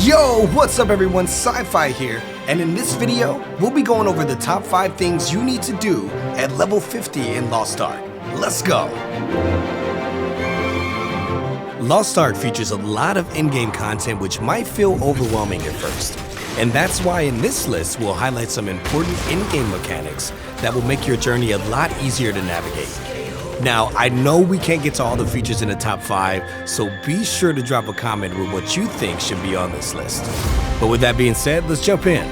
Yo, what's up everyone, CyFy here, and in this video, we'll be going over the top 5 things you need to do at level 50 in Lost Ark. Let's go! Lost Ark features a lot of in-game content which might feel overwhelming at first, and that's why in this list we'll highlight some important in-game mechanics that will make your journey a lot easier to navigate. Now, I know we can't get to all the features in the top 5, so be sure to drop a comment with what you think should be on this list. But with that being said, let's jump in.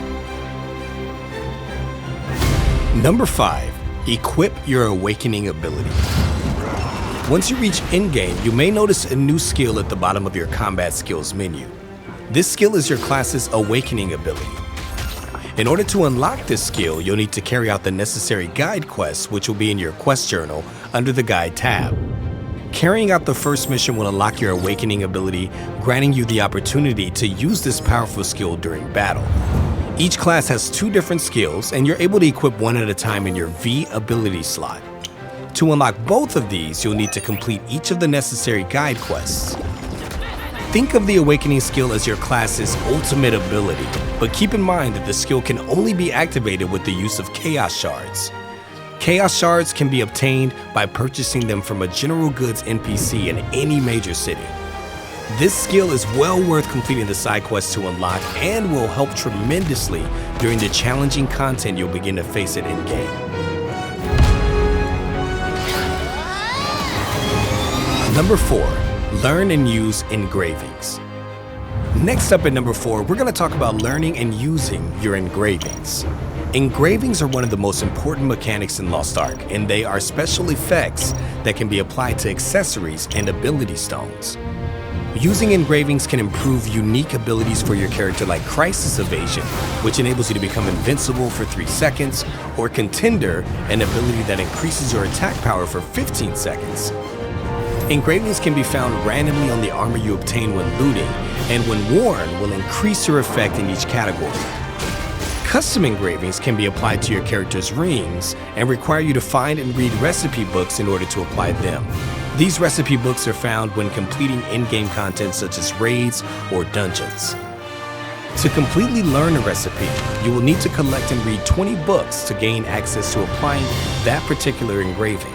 Number 5. Equip your awakening ability. Once you reach in-game, you may notice a new skill at the bottom of your combat skills menu. This skill is your class's awakening ability. In order to unlock this skill, you'll need to carry out the necessary guide quests, which will be in your quest journal under the guide tab. Carrying out the first mission will unlock your awakening ability, granting you the opportunity to use this powerful skill during battle. Each class has 2 different skills, and you're able to equip one at a time in your V ability slot. To unlock both of these, you'll need to complete each of the necessary guide quests. Think of the awakening skill as your class's ultimate ability, but keep in mind that the skill can only be activated with the use of Chaos Shards. Chaos Shards can be obtained by purchasing them from a general goods NPC in any major city. This skill is well worth completing the side quests to unlock and will help tremendously during the challenging content you'll begin to face at in-game. Number 4. Learn and use engravings. Next up at number 4, we're going to talk about learning and using your engravings. Engravings are one of the most important mechanics in Lost Ark, and they are special effects that can be applied to accessories and ability stones. Using engravings can improve unique abilities for your character like Crisis Evasion, which enables you to become invincible for 3 seconds, or Contender, an ability that increases your attack power for 15 seconds. Engravings can be found randomly on the armor you obtain when looting, and when worn will increase your effect in each category. Custom engravings can be applied to your character's rings and require you to find and read recipe books in order to apply them. These recipe books are found when completing in-game content such as raids or dungeons. To completely learn a recipe, you will need to collect and read 20 books to gain access to applying that particular engraving.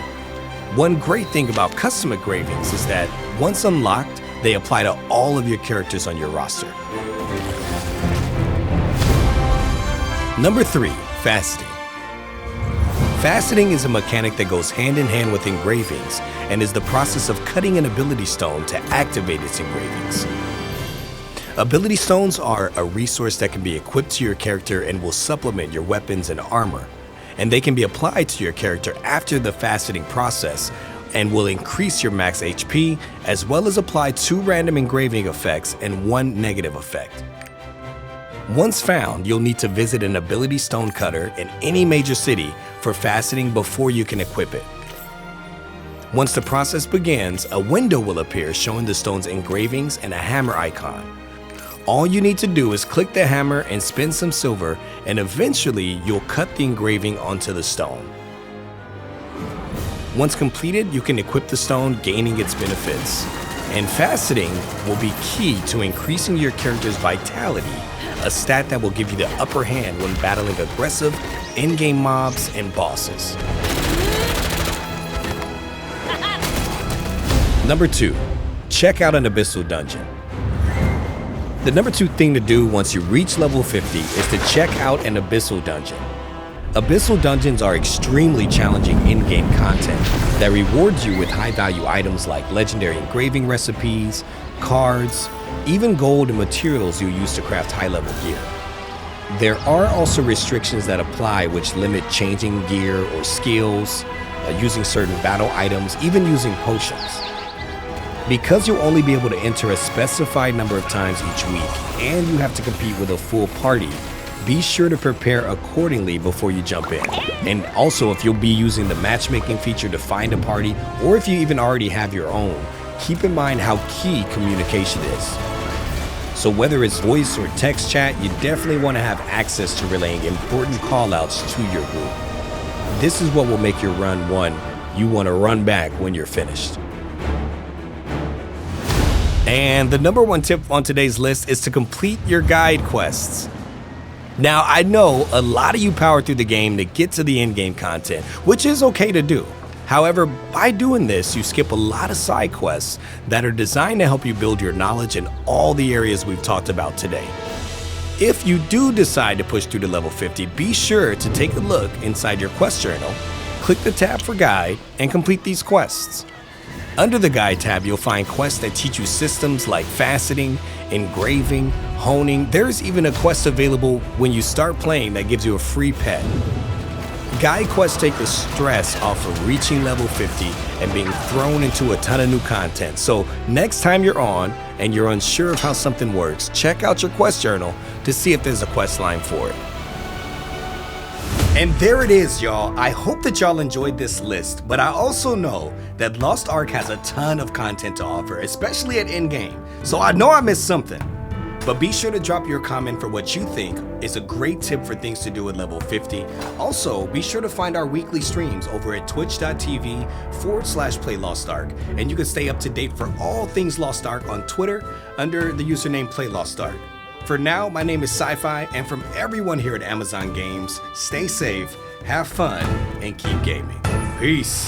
One great thing about custom engravings is that once unlocked, they apply to all of your characters on your roster. Number 3. Faceting. Faceting is a mechanic that goes hand in hand with engravings and is the process of cutting an ability stone to activate its engravings. Ability stones are a resource that can be equipped to your character and will supplement your weapons and armor. And they can be applied to your character after the faceting process and will increase your max HP, as well as apply 2 random engraving effects and 1 negative effect. Once found, you'll need to visit an ability stone cutter in any major city for faceting before you can equip it. Once the process begins, a window will appear showing the stone's engravings and a hammer icon. All you need to do is click the hammer and spend some silver, and eventually you'll cut the engraving onto the stone. Once completed, you can equip the stone, gaining its benefits. And faceting will be key to increasing your character's vitality, a stat that will give you the upper hand when battling aggressive in-game mobs and bosses. Number 2. Check out an Abyssal dungeon. The number 2 thing to do once you reach level 50 is to check out an Abyssal dungeon. Abyssal dungeons are extremely challenging in-game content that rewards you with high-value items like legendary engraving recipes, cards, even gold and materials you use to craft high-level gear. There are also restrictions that apply which limit changing gear or skills, using certain battle items, even using potions. Because you'll only be able to enter a specified number of times each week, and you have to compete with a full party, be sure to prepare accordingly before you jump in. And also, if you'll be using the matchmaking feature to find a party, or if you even already have your own, keep in mind how key communication is. So whether it's voice or text chat, you definitely want to have access to relaying important callouts to your group. This is what will make your run one you want to run back when you're finished. And the number one tip on today's list is to complete your guide quests. Now, I know a lot of you power through the game to get to the in-game content, which is okay to do. However, by doing this, you skip a lot of side quests that are designed to help you build your knowledge in all the areas we've talked about today. If you do decide to push through to level 50, be sure to take a look inside your quest journal, click the tab for guide, and complete these quests. Under the guide tab, you'll find quests that teach you systems like faceting, engraving, honing. There's even a quest available when you start playing that gives you a free pet. Guide quests take the stress off of reaching level 50 and being thrown into a ton of new content. So next time you're on and you're unsure of how something works, check out your quest journal to see if there's a quest line for it. And there it is, y'all. I hope that y'all enjoyed this list, but I also know that Lost Ark has a ton of content to offer, especially at endgame. So I know I missed something. But be sure to drop your comment for what you think is a great tip for things to do at level 50. Also, be sure to find our weekly streams over at twitch.tv/Play Lost Ark. And you can stay up to date for all things Lost Ark on Twitter under the username Play Lost Ark. For now, my name is CyFy, and from everyone here at Amazon Games, stay safe, have fun, and keep gaming. Peace.